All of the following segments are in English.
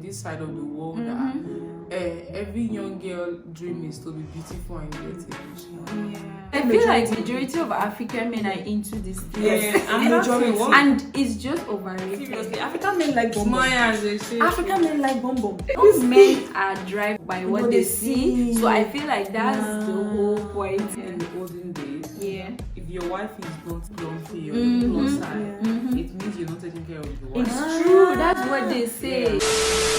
this side of the world that every young girl dream is to be beautiful and get it. I feel like majority of African men are into this thing. Yes, and it's just overrated. Seriously, African men like bomb. African men like bomb. Most men are driven by what they see. So I feel like that's the whole point. In the olden days, if your wife is not fluffy or plus size, it means you're not taking care of your wife. It's true. That's what they say.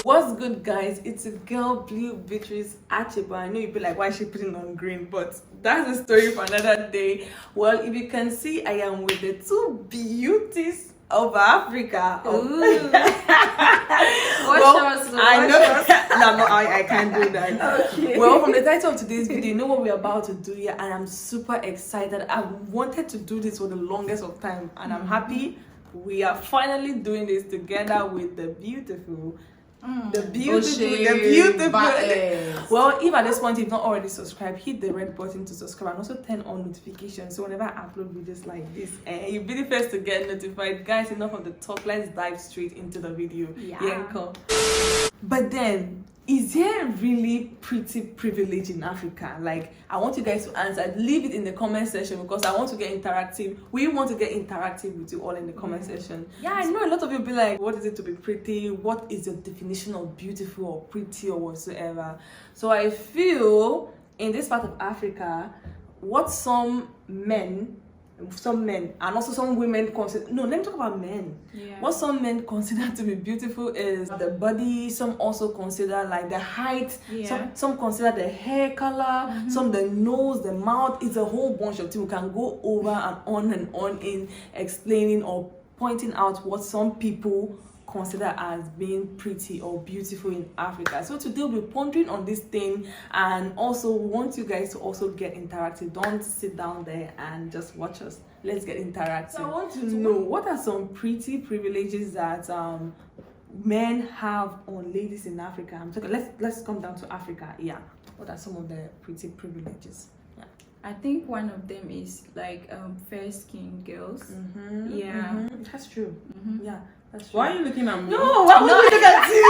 What's good, guys? It's a girl, Blue Beatrice Achiba. I know you'd be like, why is she putting on green? But that's a story for another day. Well, if you can see, I am with the two beauties of Africa. I can't do that. Okay. Well, from the title of today's video, you know what we're about to do here, and I'm super excited. I wanted to do this for the longest of time, and I'm happy we are finally doing this together with the beautiful. The beautiful. Well, if at this point you've not already subscribed, hit the red button to subscribe and also turn on notifications. So whenever I upload videos like this, you'll be the first to get notified. Guys, enough of the talk. Let's dive straight into the video. But then, is there really pretty privilege in Africa? Like, I want you guys to answer. Leave it in the comment section because I want to get interactive. We want to get interactive with you all in the comment section. Yeah, I know a lot of you will be like, what is it to be pretty? What is your definition of beautiful or pretty or whatsoever? So I feel in this part of Africa, what some men and also some women consider, no, let me talk about men. What some men consider to be beautiful is the body. Some also consider like the height. Some consider the hair color. Some the nose, the mouth. It's a whole bunch of things. We can go over and on in explaining or pointing out what some people consider as being pretty or beautiful in Africa. So today we'll be pondering on this thing, and also we want you guys to also get interactive. Don't sit down there and just watch us. Let's get interactive. So I want to know, what are some pretty privileges that men have on ladies in Africa? I'm talking, let's come down to Africa. What are some of the pretty privileges? I think one of them is like fair skinned girls. That's true. That's true. Why are you looking at me? No, why would you look at you?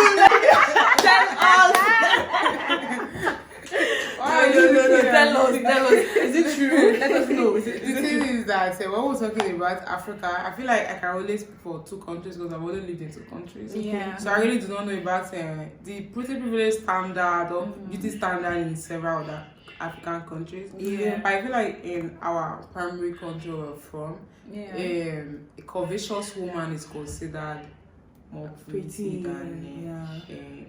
Tell us. Tell us. Is it true? Let us know. The thing is that when we're talking about Africa, I feel like I can only speak for 2 countries because I've only lived in 2 countries. So I really do not know about the pretty privilege standard or beauty standard in several other African countries. But I feel like in our primary country we're from, a curvaceous woman is considered more pretty than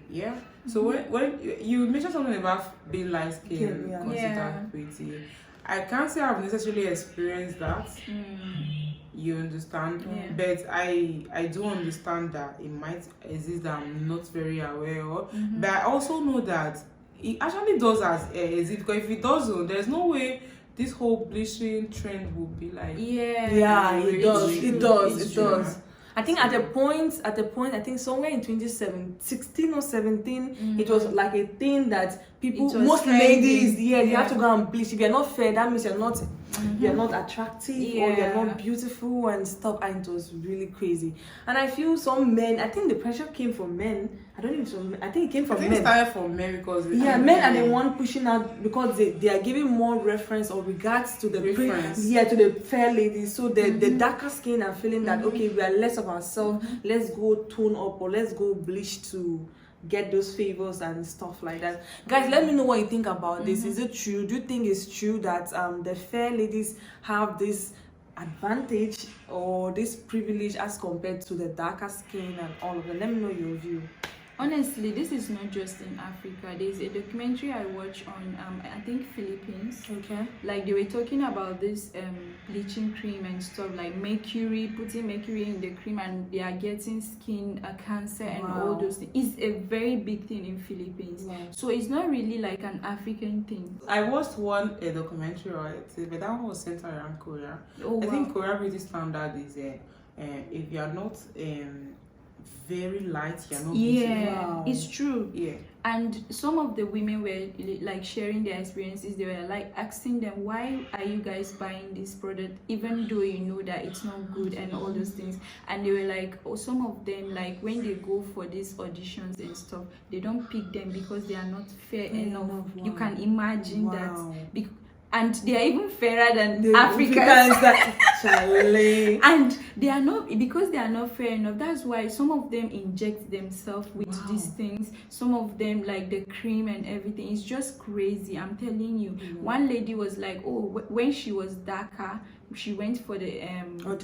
So when you mentioned something about being light skinned considered pretty, I can't say I've necessarily experienced that. You understand? But I do understand that it might exist that I'm not very aware of. But I also know that it actually does exist, because if it doesn't, there's no way this whole bleaching trend will be like. It does. I think at the point, I think somewhere in 2016 or 17, it was like a thing that people, most ladies, they have to go and bleach. If you're not fair, that means you're not attractive or you're not beautiful and stuff. And it was really crazy. And I feel some men, I think the pressure came from men. I don't even. I think it came from men. It started from men because men are the one pushing out because they are giving more reference or regards to the to the fair ladies. So the darker skin are feeling that okay, we are less of ourselves. Let's go tone up or let's go bleach to get those favors and stuff like that. Guys, let me know what you think about this. Is it true? Do you think it's true that the fair ladies have this advantage or this privilege as compared to the darker skin and all of it? Let me know your view. Honestly, this is not just in Africa. There's a documentary I watched on I think Philippines. Like they were talking about this bleaching cream and stuff, like putting mercury in the cream, and they are getting skin cancer and all those things. It's a very big thing in Philippines. So it's not really like an African thing. I watched a documentary, but that one was centered around Korea. I think Korea beauty standard is if you are not very light, you're not beautiful. Wow. It's true. Yeah. And some of the women were like sharing their experiences. They were like asking them, why are you guys buying this product even though you know that it's not good and all those things. And they were like, oh, some of them, like when they go for these auditions and stuff, they don't pick them because they are not fair enough. Wow. You can imagine that. And they are even fairer than the Africans. And they are not, because they are not fair enough. That's why some of them inject themselves with these things. Some of them, like the cream and everything. It's just crazy. I'm telling you. One lady was like, oh, when she was darker, she went for the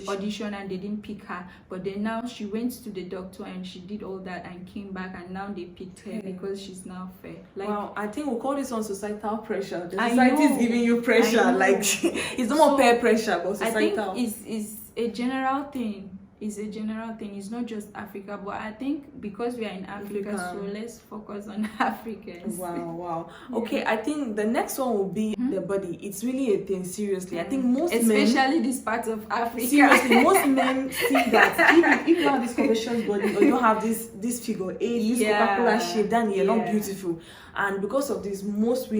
audition and they didn't pick her. But then now she went to the doctor and she did all that and came back, and now they picked her because she's now fair. Like, wow, I think we'll call this on societal pressure. The society is giving you pressure. Like, it's not more peer pressure, but societal. I think it's a general thing. It's a general thing. It's not just Africa, but I think because we are in Africa, so let's focus on Africans. Wow. Okay, I think the next one will be the body. It's really a thing, seriously. I think most especially this part of Africa. Seriously, most men see that if you have this conventional body or you have this figure 8, this Coca-Cola shape, then you're not beautiful. And because of this, most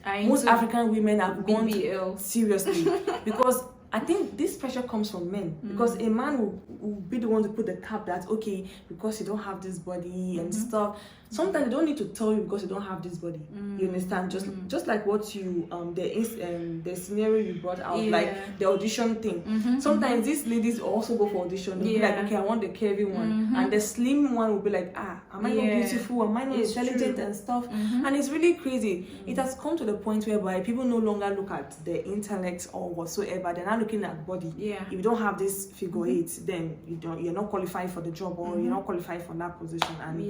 African women have gone BBL. Seriously, because I think this pressure comes from men, because a man will be the one to put the cap that, okay, because you don't have this body and stuff. Sometimes they don't need to tell you because you don't have this body. You understand? Just like what you the scenario you brought out, like the audition thing. Sometimes these ladies also go for audition. They'll be like, okay, I want the curvy one, and the slim one will be like, am I not beautiful? Am I not intelligent and stuff? And it's really crazy. It has come to the point whereby people no longer look at the intellect or whatsoever. They're not looking at body. If you don't have this figure 8, then you're not qualified for the job, or you're not qualified for that position. And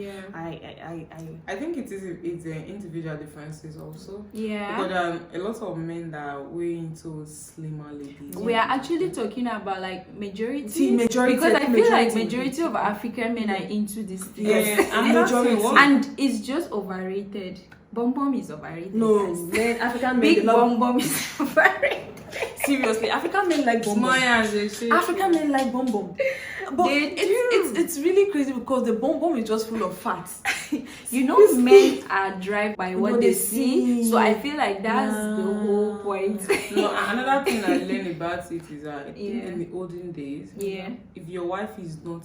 I think it's individual differences also. Because a lot of men that are way into slimmer ladies. We are actually talking about like majority, because I feel like majority of African men are into this thing. And it's just overrated. Bum is overrated. No, men, African men, big bum is overrated. Seriously, African men like bum. African men like bum. But it's really crazy because the bum is just full of fat. You know, men are driven by what they see. So I feel like that's the whole point. No, another thing I learned about it is that in the olden days, if your wife is not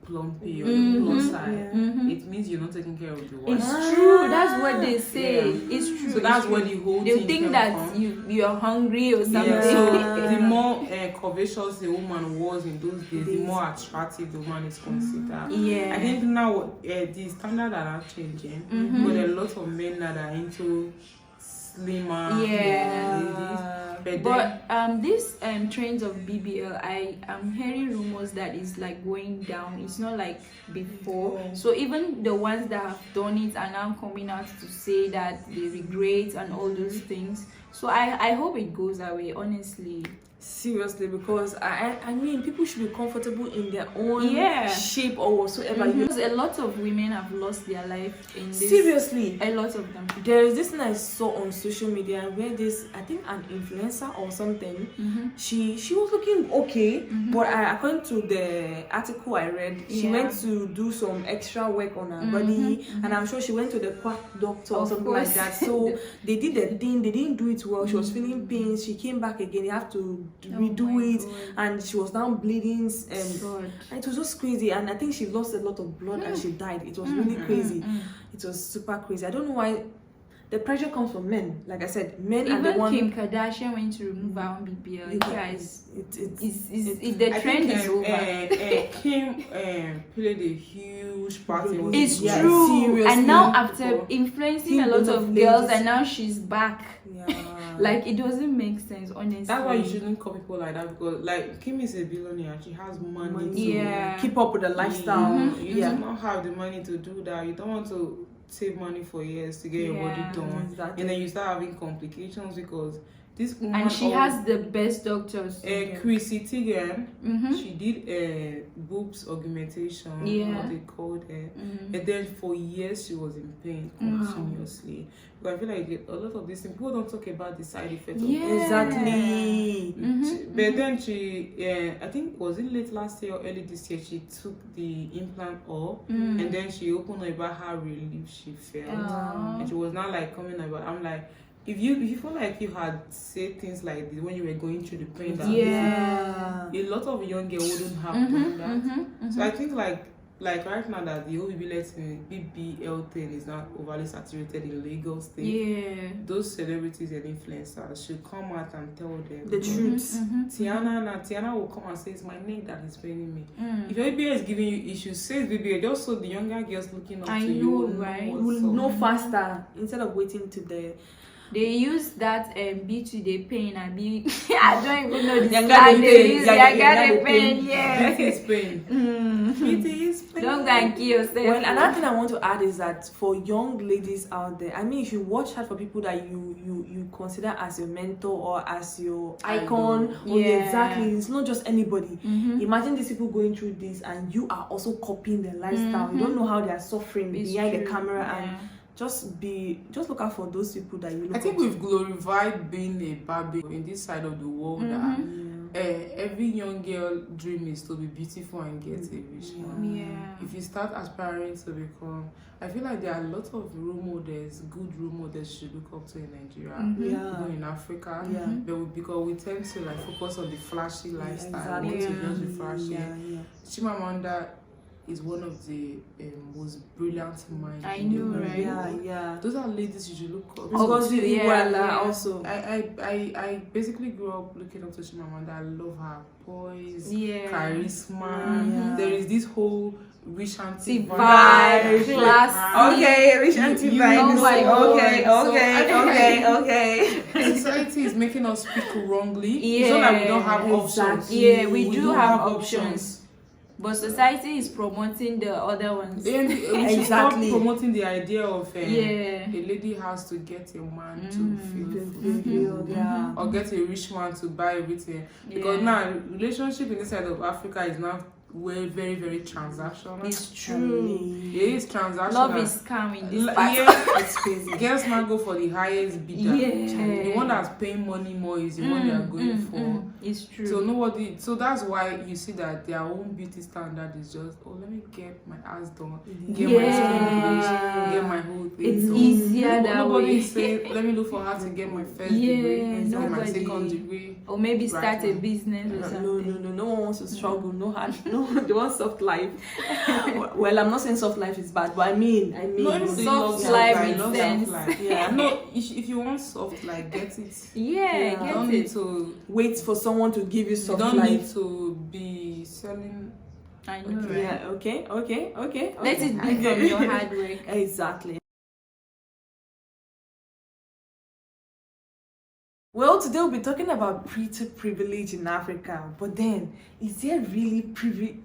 plumpy or plus size, it means you're not taking care of the wife. It's true. That's what they say. It's true. So that's what the whole thing think that you're hungry or something. So the more curvaceous the woman was in those days, the more attractive the woman is considered. I think now the standards are not changing, but a lot of men that are into slimmer ladies. But this trends of BBL, I am hearing rumors that it's like going down. It's not like before. So even the ones that have done it are now coming out to say that they regret and all those things. So I hope it goes away, honestly. Seriously, because I mean, people should be comfortable in their own shape or whatsoever. Because a lot of women have lost their life in this. Seriously, a lot of them. There is this thing I saw on social media where this, I think an influencer or something, she was looking okay, but according to the article I read, she went to do some extra work on her body, and I'm sure she went to the quack doctor or something like that. So they did the thing, they didn't do it well. She was feeling pains. She came back again. They have to redo it, and she was now bleeding, and it was just crazy. And I think she lost a lot of blood and she died. It was really crazy. It was super crazy. I don't know why. The pressure comes from men. Like I said, men are the one. Kim Kardashian went to remove her own BBL. You guys, the trend is over. Kim played a huge part in it. It's true. Seriously. And now after influencing a lot of girls, and now she's back. Like, it doesn't make sense, honestly. That's why you shouldn't call people like that, because like Kim is a billionaire. She has money to keep up with the lifestyle. You do not have the money to do that. You don't want to save money for years to get your body done, and then you start having complications because This woman, and she has the best doctors. Chrissy Teigen, she did boobs augmentation, what they called it, and then for years she was in pain continuously. But I feel like a lot of these things, people don't talk about the side effects. Exactly. But then she, I think was it late last year or early this year, she took the implant off, and then she opened about how relieved she felt, and she was not like coming about. I'm like, if you feel like you had said things like this when you were going through the pain, that a lot of young girls wouldn't have done that. So I think like right now that the whole BBL thing is not overly saturated in Lagos State. Those celebrities and influencers should come out and tell them the truth. Tiana will come and say, it's my neck that is paining me. If your BBL is giving you issues, say BBL. Just so the younger girls looking up to you, right? Will know faster instead of waiting to the. They use that beauty they pain and be I don't even know this Yanga they use Yanga pain, Beauty is pain. Beauty is pain. Don't go and kill yourself. Well, another thing I want to add is that for young ladies out there, I mean, if you watch out for people that you consider as your mentor or as your icon, exactly, it's not just anybody. Imagine these people going through this and you are also copying their lifestyle. You don't know how they are suffering behind the camera and just look out for those people that you look. I think we've glorified being a Barbie in this side of the world that every young girl dream is to be beautiful and get a rich man. If you start aspiring to become, I feel like there are a lot of role models, good role models you should look up to in Nigeria, even in Africa. But because we tend to like focus on the flashy lifestyle, want to just be flashy. Chimamanda is one of the most brilliant minds. I know, right? Those are ladies you should look up to. Also, I basically grew up looking up to Chimamanda. I love her poise, charisma. There is this whole rich auntie vibe, class. Okay, rich auntie vibe. Okay. Society is making us speak wrongly. It's not like we don't have options. Yeah, we do have options. But society is promoting the other ones. Then we should stop promoting the idea of a lady has to get a man to feel fulfilled, or get a rich man to buy everything. Because now relationship in this side of Africa is now very, very transactional. It's true. It is transactional. Love is scam in this part. It's crazy. Girls now go for the highest bidder. The one that's paying money more is the one they are going for. It's true. So that's why you see that their own beauty standard is just, let me get my ass done, get my skin bleached, get my whole thing. It's easier that way. Nobody say, let me look for how to get my first degree, get my second degree, or maybe start a business or something. No one wants to struggle. They want soft life. Well, I'm not saying soft life is bad, but I mean soft life in sense. No, if you want soft life, get it. You don't need to wait for someone to give you soft life. You don't need to be selling. I know. Okay. Let it be from your hard work. Exactly. Well, today we'll be talking about pretty privilege in Africa. But then, is there really privilege?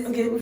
Okay.